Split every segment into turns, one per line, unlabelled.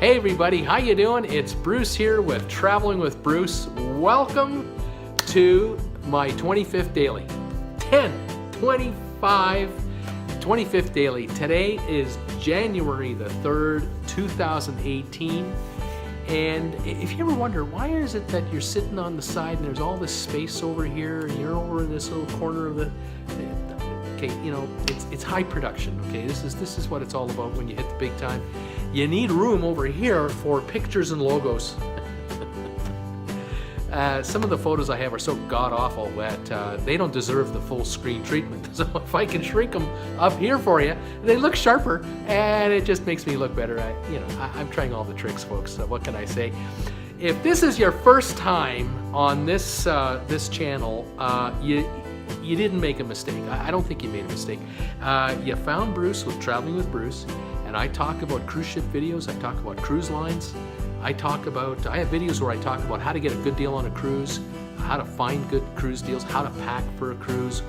Hey everybody, how you doing? It's Bruce here with Traveling with Bruce. Welcome to my 25th daily. 25th daily. Today is January the 3rd, 2018. And if you ever wonder, why is it that you're sitting on the side and there's all this space over here and you're over in this little corner of the... Okay, you know, it's high production, okay? This is what it's all about when you hit the big time. You need room over here for pictures and logos. Some of the photos I have are so god-awful that they don't deserve the full screen treatment. So if I can shrink them up here for you, they look sharper, and it just makes me look better. I'm trying all the tricks, folks. So what can I say? If this is your first time on this channel, you didn't make a mistake. I don't think you made a mistake. You found Bruce with Traveling with Bruce, and I talk about cruise ship videos. I talk about cruise lines. I have videos where I talk about how to get a good deal on a cruise, how to find good cruise deals, how to pack for a cruise,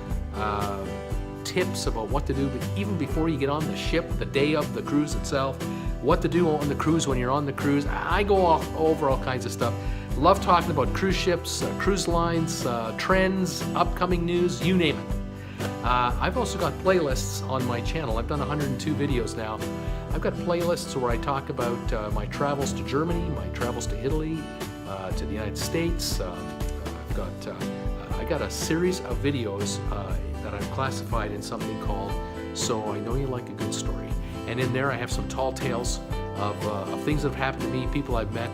tips about what to do even before you get on the ship, the day of the cruise itself, what to do on the cruise when you're on the cruise. I go over all kinds of stuff. Love talking about cruise ships, cruise lines, trends, upcoming news, you name it. I've also got playlists on my channel. I've done 102 videos now. I've got playlists where I talk about my travels to Germany, my travels to Italy, to the United States. I got a series of videos that I've classified in something called So I Know You Like a Good Story. And in there I have some tall tales of things that have happened to me, people I've met,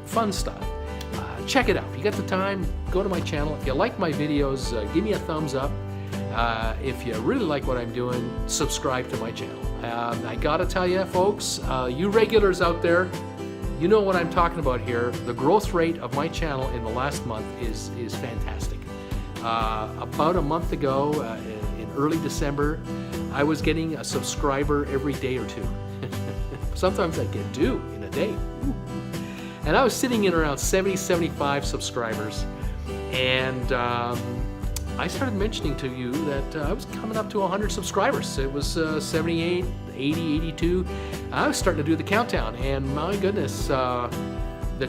fun stuff. Check it out. If you got the time, go to my channel. If you like my videos, give me a thumbs up. If you really like what I'm doing, subscribe to my channel. I gotta tell you, folks, you regulars out there, you know what I'm talking about here. The growth rate of my channel in the last month is fantastic. About a month ago, in early December, I was getting a subscriber every day or two. Sometimes I get two in a day. Ooh. And I was sitting in around 70, 75 subscribers. And I started mentioning to you that I was coming up to 100 subscribers. It was 78, 80, 82. I was starting to do the countdown, and my goodness, the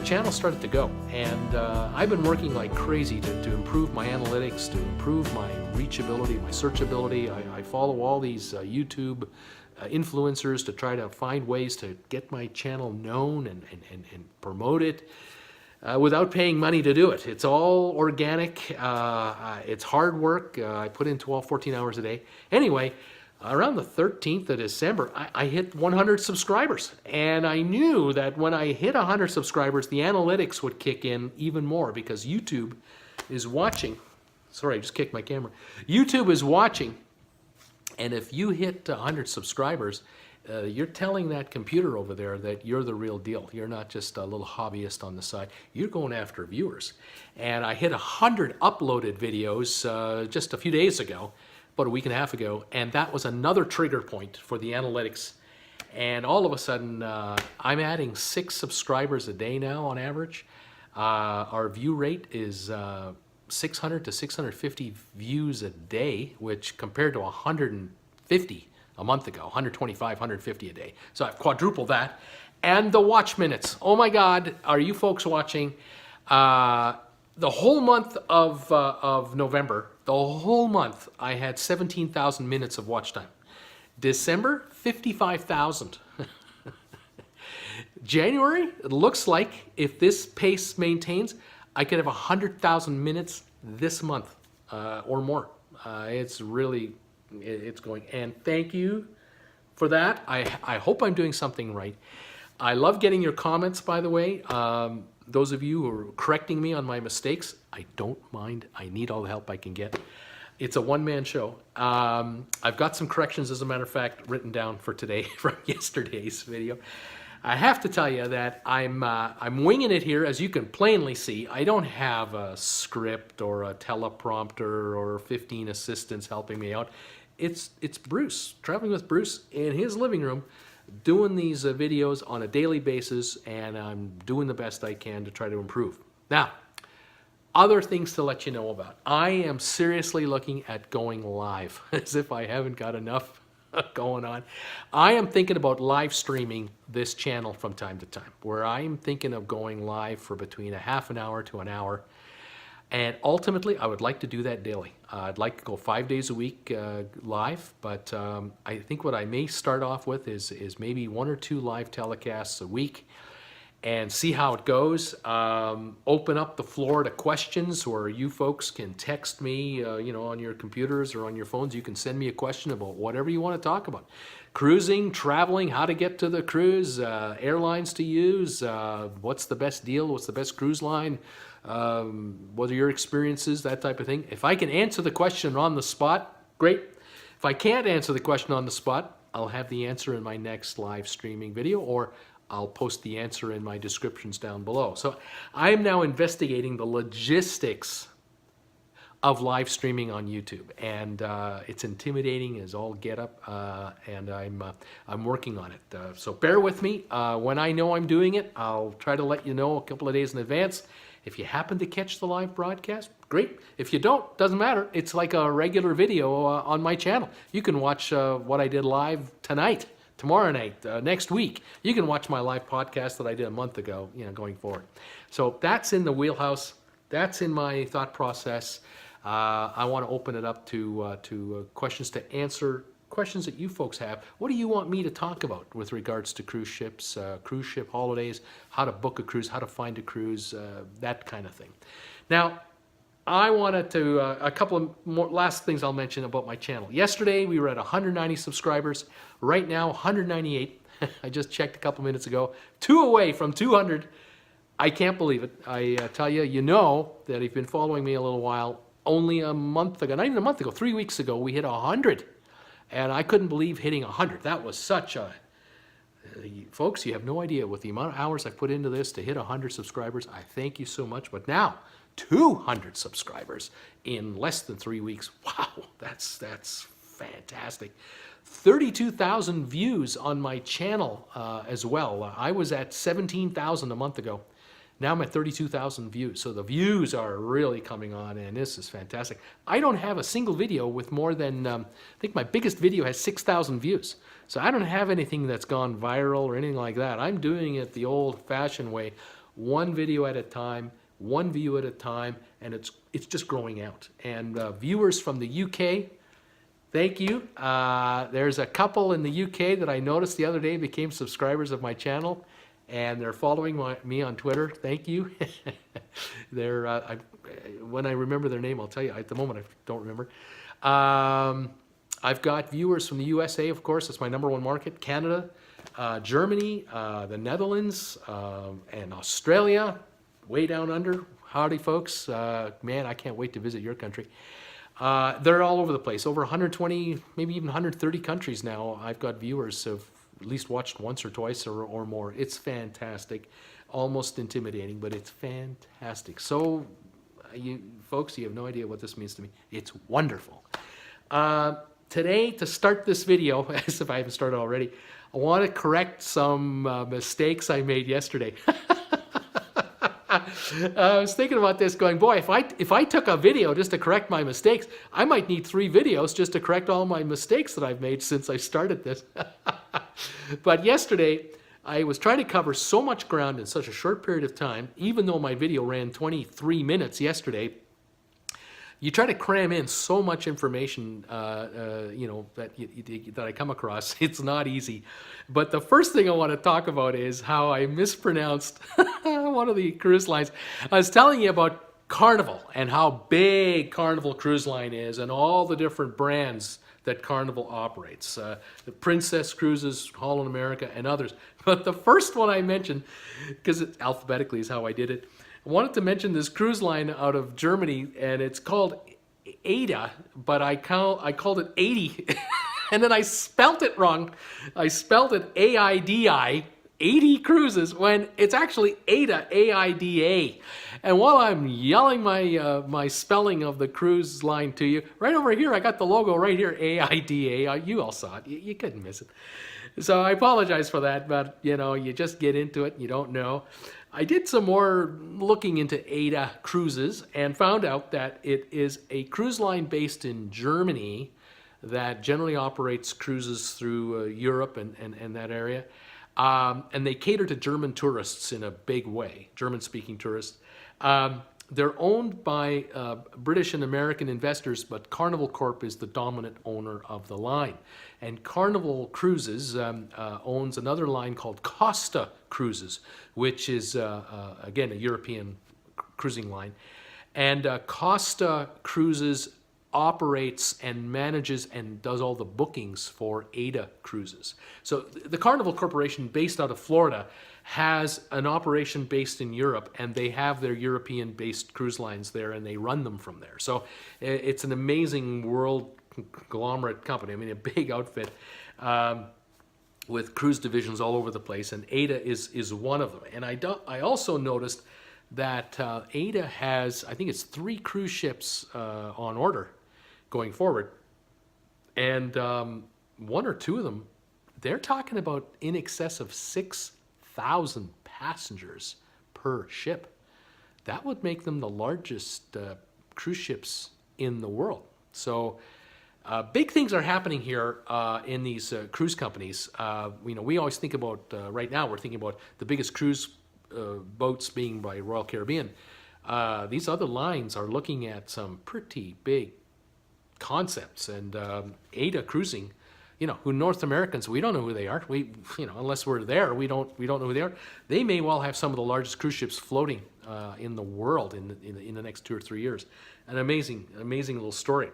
channel started to go. And I've been working like crazy to improve my analytics, to improve my reachability, my searchability. I follow all these YouTube influencers to try to find ways to get my channel known and promote it. Without paying money to do it. It's all organic. It's hard work. I put in 12, 14 hours a day. Anyway, around the 13th of December, I hit 100 subscribers. And I knew that when I hit 100 subscribers, the analytics would kick in even more because YouTube is watching. Sorry, I just kicked my camera. YouTube is watching. And if you hit 100 subscribers, you're telling that computer over there that you're the real deal. You're not just a little hobbyist on the side. You're going after viewers. And I hit 100 uploaded videos just a few days ago, about a week and a half ago, and that was another trigger point for the analytics. And all of a sudden, I'm adding 6 subscribers a day now on average. Our view rate is 600 to 650 views a day, which compared to 150 a month ago, 125, 150 a day. So I've quadrupled that. And the watch minutes. Oh my God, are you folks watching? The whole month of November, the whole month, I had 17,000 minutes of watch time. December, 55,000. January, it looks like if this pace maintains, I could have 100,000 minutes this month or more. It's really... It's going, and thank you for that. I hope I'm doing something right. I love getting your comments, by the way. Those of you who are correcting me on my mistakes, I don't mind. I need all the help I can get. It's a one-man show. I've got some corrections, as a matter of fact, written down for today from yesterday's video. I have to tell you that I'm winging it here, as you can plainly see. I don't have a script or a teleprompter or 15 assistants helping me out. It's Bruce, Traveling with Bruce, in his living room, doing these videos on a daily basis, and I'm doing the best I can to try to improve. Now, other things to let you know about. I am seriously looking at going live, as if I haven't got enough going on. I am thinking about live streaming this channel from time to time, where I'm thinking of going live for between a half an hour to an hour. And ultimately, I would like to do that daily. I'd like to go 5 days a week live, but I think what I may start off with is maybe 1 or 2 live telecasts a week and see how it goes. Open up the floor to questions where you folks can text me, on your computers or on your phones. You can send me a question about whatever you want to talk about. Cruising, traveling, how to get to the cruise, airlines to use, what's the best deal, what's the best cruise line, what are your experiences, that type of thing. If I can answer the question on the spot, great. If I can't answer the question on the spot, I'll have the answer in my next live streaming video, or I'll post the answer in my descriptions down below. So I'm now investigating the logistics of live streaming on YouTube, and it's intimidating as all get up, and I'm working on it. So bear with me. When I know I'm doing it, I'll try to let you know a couple of days in advance. If you happen to catch the live broadcast, great. If you don't, doesn't matter. It's like a regular video on my channel. You can watch what I did live tonight, tomorrow night, next week. You can watch my live podcast that I did a month ago, going forward. So that's in the wheelhouse. That's in my thought process. I want to open it up to questions to answer, questions that you folks have. What do you want me to talk about with regards to cruise ships, cruise ship holidays, how to book a cruise, how to find a cruise, that kind of thing. Now, I wanted to, a couple of more last things I'll mention about my channel. Yesterday, we were at 190 subscribers. Right now, 198. I just checked a couple minutes ago. 2 away from 200. I can't believe it. I tell you, that if you've been following me a little while, only a month ago, not even a month ago, 3 weeks ago, we hit 100. And I couldn't believe hitting 100. That was such a... folks, you have no idea with the amount of hours I've put into this to hit 100 subscribers. I thank you so much. But now, 200 subscribers in less than 3 weeks. Wow, that's fantastic. 32,000 views on my channel as well. I was at 17,000 a month ago. Now I'm at 32,000 views. So the views are really coming on, and this is fantastic. I don't have a single video with more than, I think my biggest video has 6,000 views. So I don't have anything that's gone viral or anything like that. I'm doing it the old-fashioned way, one video at a time, one view at a time, and it's just growing out. And viewers from the UK, thank you. There's a couple in the UK that I noticed the other day became subscribers of my channel, and they're following me on Twitter. Thank you. When I remember their name, I'll tell you. At the moment, I don't remember. I've got viewers from the USA, of course. That's my #1 market. Canada, Germany, the Netherlands, and Australia, way down under. Howdy, folks. Man, I can't wait to visit your country. They're all over the place. Over 120, maybe even 130 countries now. I've got viewers of at least watched once or twice or more. It's fantastic. Almost intimidating, but it's fantastic. So, you folks, you have no idea what this means to me. It's wonderful. Today, to start this video, as if I haven't started already, I want to correct some mistakes I made yesterday. I was thinking about this going, boy, if I took a video just to correct my mistakes, I might need 3 videos just to correct all my mistakes that I've made since I started this. But yesterday, I was trying to cover so much ground in such a short period of time, even though my video ran 23 minutes yesterday. You try to cram in so much information, that I come across. It's not easy. But the first thing I want to talk about is how I mispronounced one of the cruise lines. I was telling you about Carnival and how big Carnival Cruise Line is and all the different brands that Carnival operates. The Princess Cruises, Holland America, and others. But the first one I mentioned, because it alphabetically is how I did it, I wanted to mention this cruise line out of Germany, and it's called Aida, but I called it 80, and then I spelt it wrong. I spelled it A-I-D-I, 80 cruises, when it's actually Aida, A-I-D-A. And while I'm yelling my spelling of the cruise line to you, right over here, I got the logo right here, A-I-D-A. You all saw it. You couldn't miss it. So I apologize for that, but, you just get into it and you don't know. I did some more looking into Aida cruises and found out that it is a cruise line based in Germany that generally operates cruises through Europe and that area. And they cater to German tourists in a big way, German-speaking tourists. They're owned by British and American investors, but Carnival Corp is the dominant owner of the line. And Carnival Cruises owns another line called Costa Cruises, which is, again, a European cruising line. And Costa Cruises operates and manages and does all the bookings for Aida cruises. So the Carnival Corporation, based out of Florida, has an operation based in Europe, and they have their European-based cruise lines there, and they run them from there. So it's an amazing world conglomerate company. I mean, a big outfit with cruise divisions all over the place, and Aida is one of them. And I also noticed that Aida has, I think it's 3 cruise ships on order going forward, and 1 or 2 of them, they're talking about in excess of 6,000 passengers per ship. That would make them the largest cruise ships in the world. So big things are happening here in these cruise companies. We always think about, right now we're thinking about the biggest cruise boats being by Royal Caribbean. These other lines are looking at some pretty big concepts, and Aida Cruising, who North Americans, we don't know who they are. We, unless we're there, we don't know who they are. They may well have some of the largest cruise ships floating in the world in the next 2 or 3 years. An amazing little story.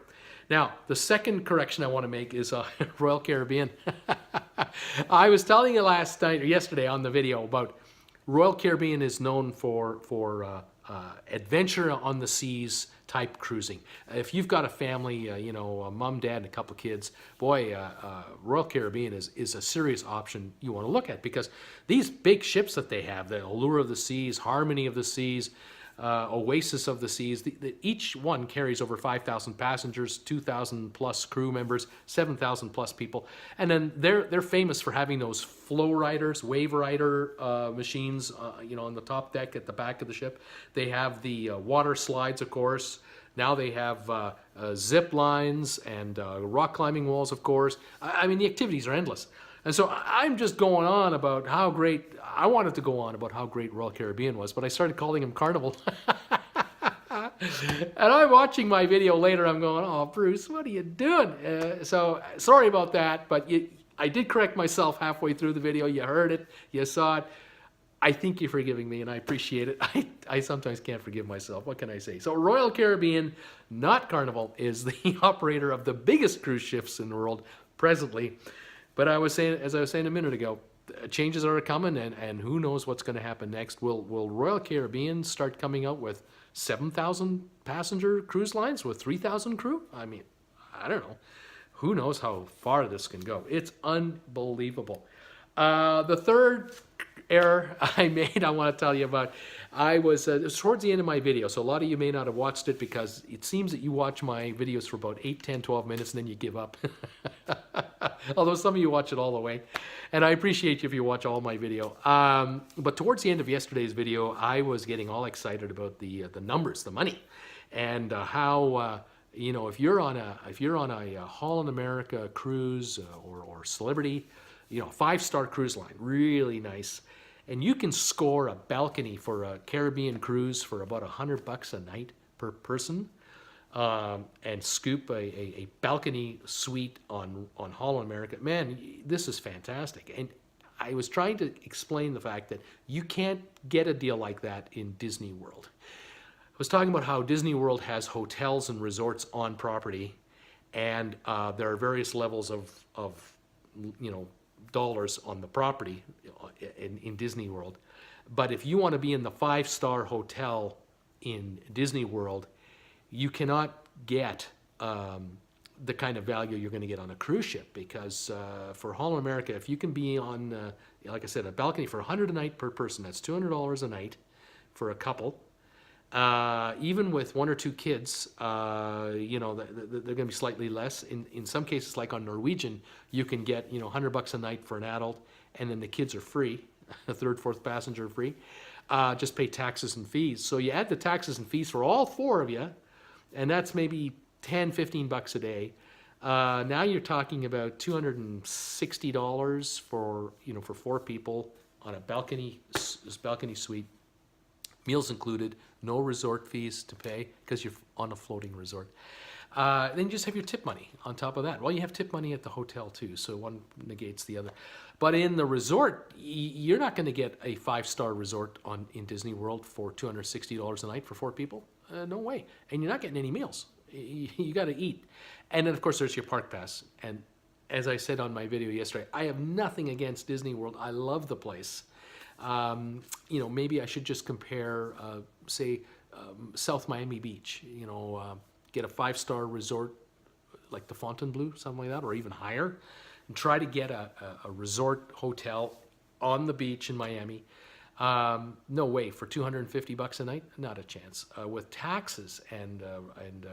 Now, the second correction I want to make is Royal Caribbean. I was telling you last night or yesterday on the video about Royal Caribbean is known for adventure on the seas type cruising. If you've got a family, a mom, dad, and a couple of kids, boy, Royal Caribbean is a serious option you want to look at, because these big ships that they have, the Allure of the Seas, Harmony of the Seas, Oasis of the Seas, each one carries over 5,000 passengers, 2,000 plus crew members, 7,000 plus people. And then they're famous for having those flow riders, wave rider machines, on the top deck at the back of the ship. They have the water slides, of course. Now they have zip lines and rock climbing walls, of course. I mean, the activities are endless. And so I'm just going on about how great, I wanted to go on about how great Royal Caribbean was, but I started calling him Carnival. And I'm watching my video later, I'm going, oh, Bruce, what are you doing? So sorry about that, but I did correct myself halfway through the video. You heard it, you saw it. I think you're forgiving me, and I appreciate it. I sometimes can't forgive myself. What can I say? So Royal Caribbean, not Carnival, is the operator of the biggest cruise ships in the world presently. But as I was saying a minute ago, changes are coming, and who knows what's going to happen next. Will Royal Caribbean start coming out with 7,000 passenger cruise lines with 3,000 crew? I mean, I don't know. Who knows how far this can go? It's unbelievable. The third error I made, I want to tell you about. It was towards the end of my video, so a lot of you may not have watched it, because it seems that you watch my videos for about 8, 10, 12 minutes and then you give up. Although some of you watch it all the way, and I appreciate you if you watch all my video. But towards the end of yesterday's video, I was getting all excited about the numbers, the money, and how if you're on a Holland America cruise or Celebrity, 5-star cruise line, really nice, and you can score a balcony for a Caribbean cruise for about $100 a night per person. And scoop a balcony suite on Holland America. Man, this is fantastic. And I was trying to explain the fact that you can't get a deal like that in Disney World. I was talking about how Disney World has hotels and resorts on property, and there are various levels of dollars on the property in Disney World. But if you want to be in the 5-star hotel in Disney World, you cannot get the kind of value you're going to get on a cruise ship, because for Holland America, if you can be on, like I said, a balcony for $100 a night per person, that's $200 a night for a couple. Even with 1 or 2 kids, they're going to be slightly less. In some cases, like on Norwegian, you can get $100 a night for an adult, and then the kids are free, the 3rd, 4th passenger free. Just pay taxes and fees. So you add the taxes and fees for all 4 of you, and that's maybe $10, $15 a day. Now you're talking about $260 for for 4 people on a balcony suite, meals included, no resort fees to pay because you're on a floating resort. Then you just have your tip money on top of that. Well, you have tip money at the hotel too, so one negates the other. But in the resort, you're not going to get a 5-star resort in Disney World for $260 a night for 4 people. No way. And you're not getting any meals. You got to eat. And then, of course, there's your park pass. And as I said on my video yesterday, I have nothing against Disney World. I love the place. Maybe I should just compare, say, South Miami Beach. Get a 5-star resort like the Fontainebleau, something like that, or even higher, and try to get a resort hotel on the beach in Miami. No way, for $250 a night, not a chance. With taxes and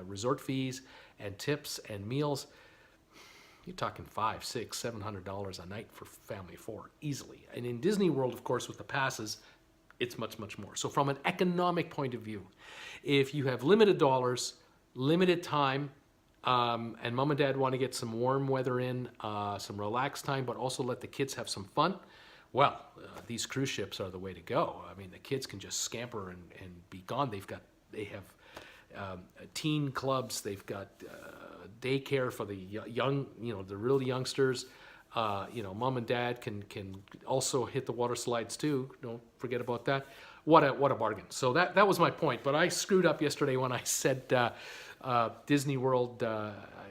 resort fees and tips and meals, you're talking $500, $600, $700 a night for family of 4 easily. And in Disney World, of course, with the passes, it's much, much more. So from an economic point of view, if you have limited dollars, limited time, and mom and dad want to get some warm weather in, some relaxed time, but also let the kids have some fun, well, these cruise ships are the way to go. I mean, the kids can just scamper and be gone. They have teen clubs. They've got daycare for the young, the real youngsters. Mom and dad can also hit the water slides too. Don't forget about that. What a bargain. So that was my point. But I screwed up yesterday when I said Disney World,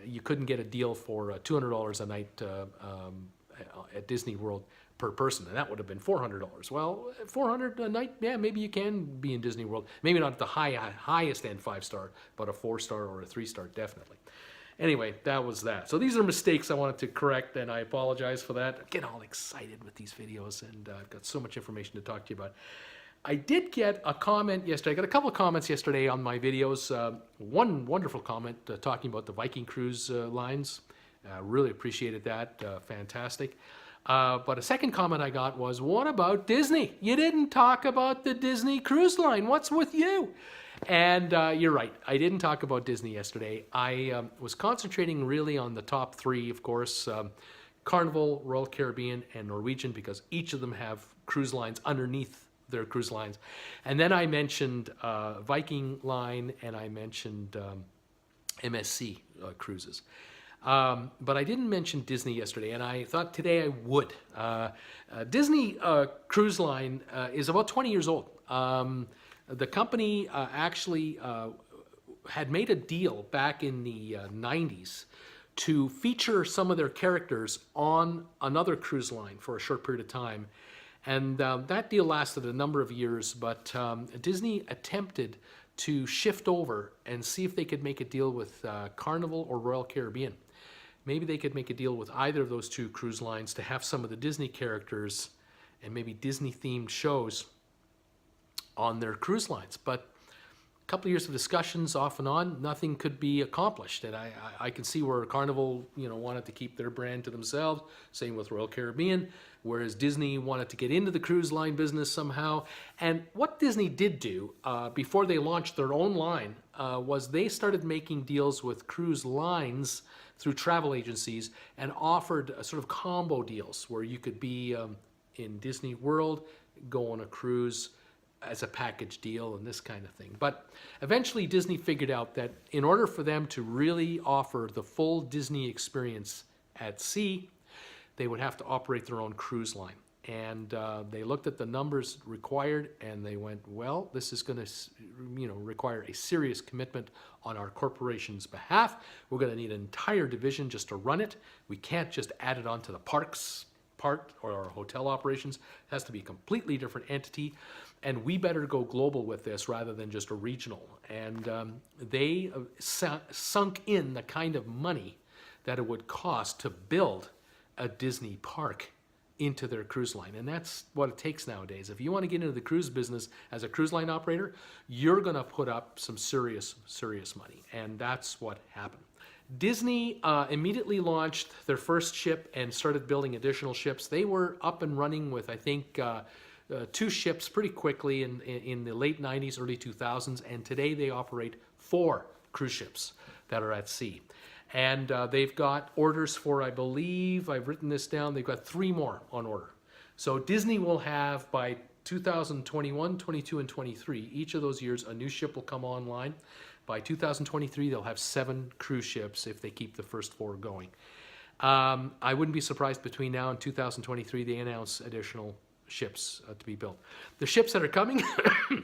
you couldn't get a deal for $200 a night at Disney World per person, and that would have been $400. Well, $400 a night, yeah, maybe you can be in Disney World. Maybe not at the highest end 5-star, but a 4-star or a 3-star definitely. Anyway, that was that. So these are mistakes I wanted to correct, and I apologize for that. I get all excited with these videos, and I've got so much information to talk to you about. I did get a comment yesterday. I got a couple of comments yesterday on my videos. One wonderful comment talking about the Viking Cruise lines. Really appreciated that. Fantastic. But a second comment I got was, what about Disney? You didn't talk about the Disney Cruise Line. What's with you? And you're right. I didn't talk about Disney yesterday. I was concentrating really on the top 3, of course, Carnival, Royal Caribbean, and Norwegian, because each of them have cruise lines underneath their cruise lines. And then I mentioned Viking Line, and I mentioned MSC cruises. But I didn't mention Disney yesterday, and I thought today I would. Disney Cruise Line is about 20 years old. The company actually had made a deal back in the 90s to feature some of their characters on another cruise line for a short period of time. And that deal lasted a number of years, but Disney attempted to shift over and see if they could make a deal with Carnival or Royal Caribbean. Maybe they could make a deal with either of those 2 cruise lines to have some of the Disney characters and maybe Disney-themed shows on their cruise lines. But a couple of years of discussions off and on, nothing could be accomplished. And I can see where Carnival, wanted to keep their brand to themselves, same with Royal Caribbean, whereas Disney wanted to get into the cruise line business somehow. And what Disney did do before they launched their own line was they started making deals with cruise lines through travel agencies and offered sort of combo deals where you could be in Disney World, go on a cruise as a package deal and this kind of thing. But eventually Disney figured out that in order for them to really offer the full Disney experience at sea, they would have to operate their own cruise line. And they looked at the numbers required and they went, well, this is going to require a serious commitment on our corporation's behalf. We're going to need an entire division just to run it. We can't just add it onto the parks part or our hotel operations. It has to be a completely different entity. And we better go global with this rather than just a regional. And they sunk in the kind of money that it would cost to build a Disney park into their cruise line. And that's what it takes nowadays. If you want to get into the cruise business as a cruise line operator, you're going to put up some serious money. And that's what happened. Disney immediately launched their first ship and started building additional ships. They were up and running with, I think, 2 ships pretty quickly in the late 90s, early 2000s. And today they operate 4 cruise ships that are at sea. And they've got orders for, I believe, I've written this down, they've got 3 more on order. So Disney will have by 2021, 22, and 23, each of those years, a new ship will come online. By 2023, they'll have 7 cruise ships if they keep the first 4 going. I wouldn't be surprised between now and 2023 they announce additional ships to be built. The ships that are coming,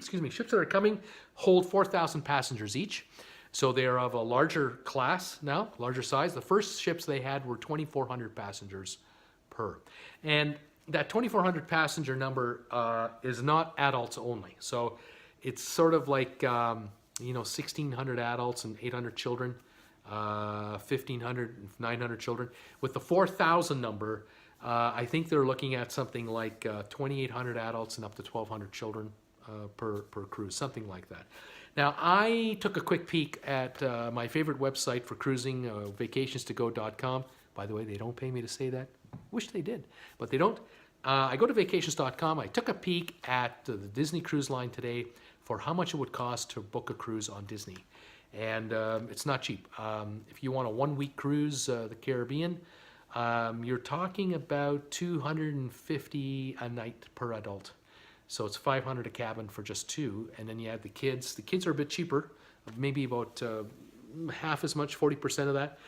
ships that are coming hold 4,000 passengers each. So they're of a larger class now, larger size. The first ships they had were 2,400 passengers per. And that 2,400 passenger number is not adults only. So it's sort of like, 1,600 adults and 800 children, 1,500 and 900 children. With the 4,000 number, I think they're looking at something like 2,800 adults and up to 1,200 children per cruise, something like that. Now, I took a quick peek at my favorite website for cruising, vacationstogo.com. By the way, they don't pay me to say that. Wish they did, but they don't. I go to vacations.com. I took a peek at the Disney Cruise Line today for how much it would cost to book a cruise on Disney. And it's not cheap. If you want a 1-week cruise, the Caribbean, you're talking about $250 a night per adult. So it's $500 a cabin for just 2, and then you add the kids. The kids are a bit cheaper, maybe about half as much, 40% of that.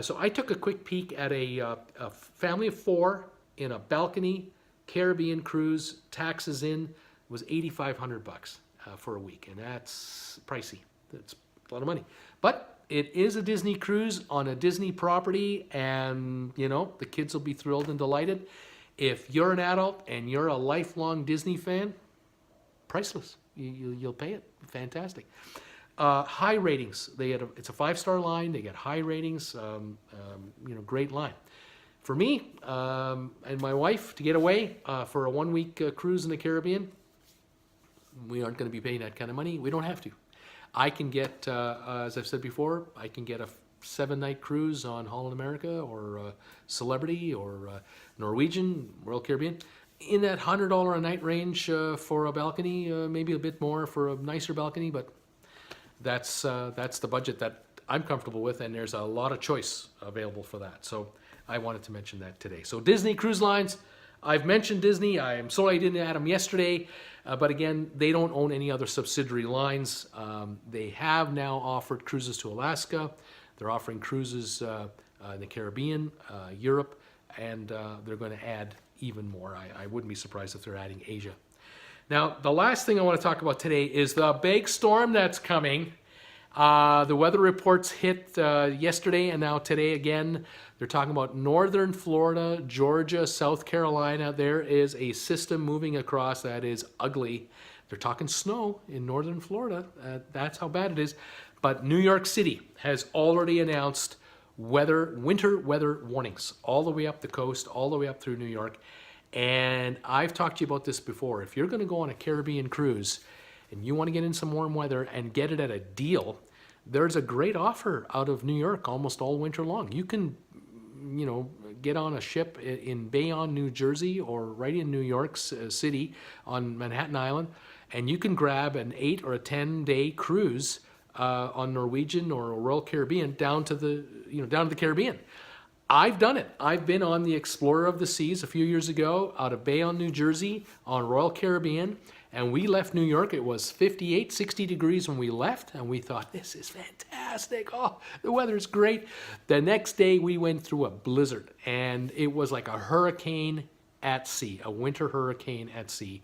So I took a quick peek at a family of 4 in a balcony Caribbean cruise. Taxes in was $8,500 for a week, and that's pricey. That's a lot of money, but it is a Disney cruise on a Disney property, and the kids will be thrilled and delighted. If you're an adult and you're a lifelong Disney fan, priceless. You'll pay it. Fantastic. High ratings. It's a 5-star line. They get high ratings. Great line. For me and my wife to get away for a 1-week cruise in the Caribbean, we aren't going to be paying that kind of money. We don't have to. I can get, as I've said before, I can get a 7-night cruise on Holland America or Celebrity or Norwegian, Royal Caribbean, in that $100 a night range for a balcony, maybe a bit more for a nicer balcony, but that's the budget that I'm comfortable with, and there's a lot of choice available for that. So I wanted to mention that today. So Disney Cruise Lines, I've mentioned Disney. I am sorry I didn't add them yesterday, but again, they don't own any other subsidiary lines. They have now offered cruises to Alaska. They're offering cruises in the Caribbean, Europe, and they're going to add even more. I wouldn't be surprised if they're adding Asia. Now, the last thing I want to talk about today is the big storm that's coming. The weather reports hit yesterday and now today again. They're talking about northern Florida, Georgia, South Carolina. There is a system moving across that is ugly. They're talking snow in northern Florida. That's how bad it is. But New York City has already announced winter weather warnings all the way up the coast, all the way up through New York. And I've talked to you about this before. If you're going to go on a Caribbean cruise and you want to get in some warm weather and get it at a deal, there's a great offer out of New York almost all winter long. You can, get on a ship in Bayonne, New Jersey, or right in New York City on Manhattan Island, and you can grab an 8 or a 10-day cruise on Norwegian or Royal Caribbean down to the Caribbean. I've done it. I've been on the Explorer of the Seas a few years ago out of Bayonne, New Jersey on Royal Caribbean, and we left New York. It was 58, 60 degrees when we left, and we thought, this is fantastic. Oh, the weather's great. The next day we went through a blizzard, and it was like a hurricane at sea, a winter hurricane at sea.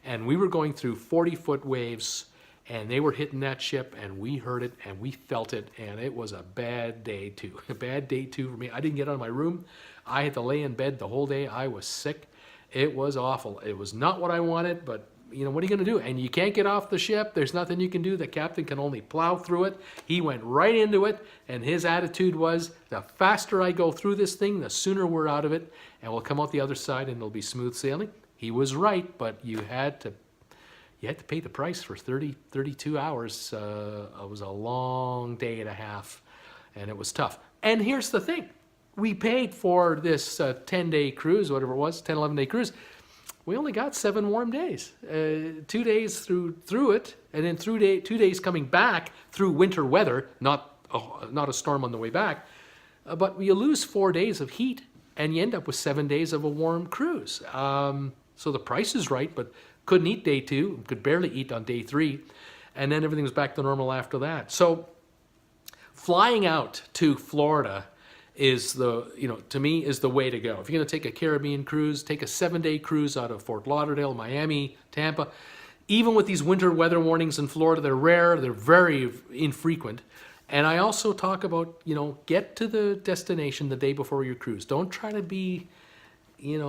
And we were going through 40-foot waves, and they were hitting that ship, and we heard it, and we felt it, and it was a bad day too. A bad day too for me. I didn't get out of my room. I had to lay in bed the whole day. I was sick. It was awful. It was not what I wanted, but what are you going to do? And you can't get off the ship. There's nothing you can do. The captain can only plow through it. He went right into it, and his attitude was, the faster I go through this thing, the sooner we're out of it, and we'll come out the other side, and it'll be smooth sailing. He was right, but you had to pay the price for 32 hours. It was a long day and a half, and it was tough. And here's the thing. We paid for this 10-day cruise, whatever it was, 10, 11-day cruise. We only got 7 warm days. 2 days through it, and then 2 days coming back through winter weather, not a storm on the way back. but you lose 4 days of heat and you end up with 7 days of a warm cruise. So the price is right, but couldn't eat day 2, could barely eat on day 3, and then everything was back to normal after that. So flying out to Florida is to me, is the way to go. If you're going to take a Caribbean cruise, take a 7-day cruise out of Fort Lauderdale, Miami, Tampa. Even with these winter weather warnings in Florida, they're rare, they're very infrequent. And I also talk about, get to the destination the day before your cruise. Don't try to be,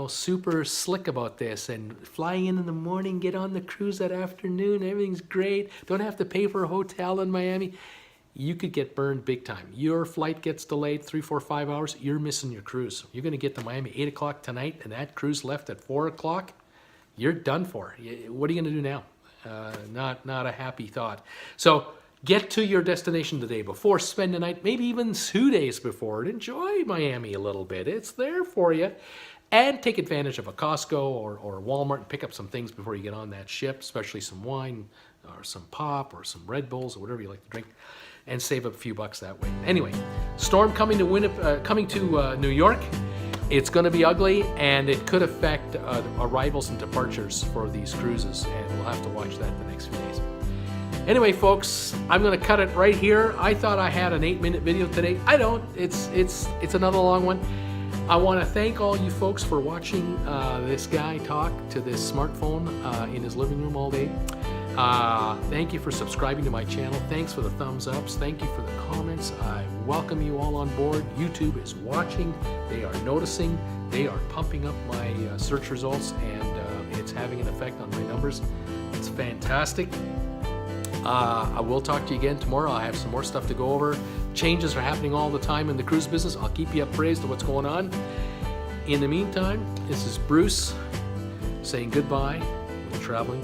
super slick about this and flying in the morning, get on the cruise that afternoon, everything's great. Don't have to pay for a hotel in Miami. You could get burned big time. Your flight gets delayed 3, 4, 5 hours, you're missing your cruise. You're going to get to Miami 8 o'clock tonight, and that cruise left at 4 o'clock, you're done for. What are you going to do now? Not a happy thought. So get to your destination the day before, spend the night, maybe even 2 days before, and enjoy Miami a little bit. It's there for you. And take advantage of a Costco or Walmart and pick up some things before you get on that ship, especially some wine or some pop or some Red Bulls or whatever you like to drink, and save up a few bucks that way. Anyway, storm coming to New York. It's going to be ugly, and it could affect arrivals and departures for these cruises, and we'll have to watch that the next few days. Anyway, folks, I'm going to cut it right here. I thought I had an 8-minute video today. I don't. It's another long one. I want to thank all you folks for watching this guy talk to this smartphone in his living room all day. Thank you for subscribing to my channel. Thanks for the thumbs ups. Thank you for the comments. I welcome you all on board. YouTube is watching. They are noticing. They are pumping up my search results, and it's having an effect on my numbers. It's fantastic. I will talk to you again tomorrow. I have some more stuff to go over. Changes are happening all the time in the cruise business. I'll keep you appraised of what's going on. In the meantime, this is Bruce saying goodbye with traveling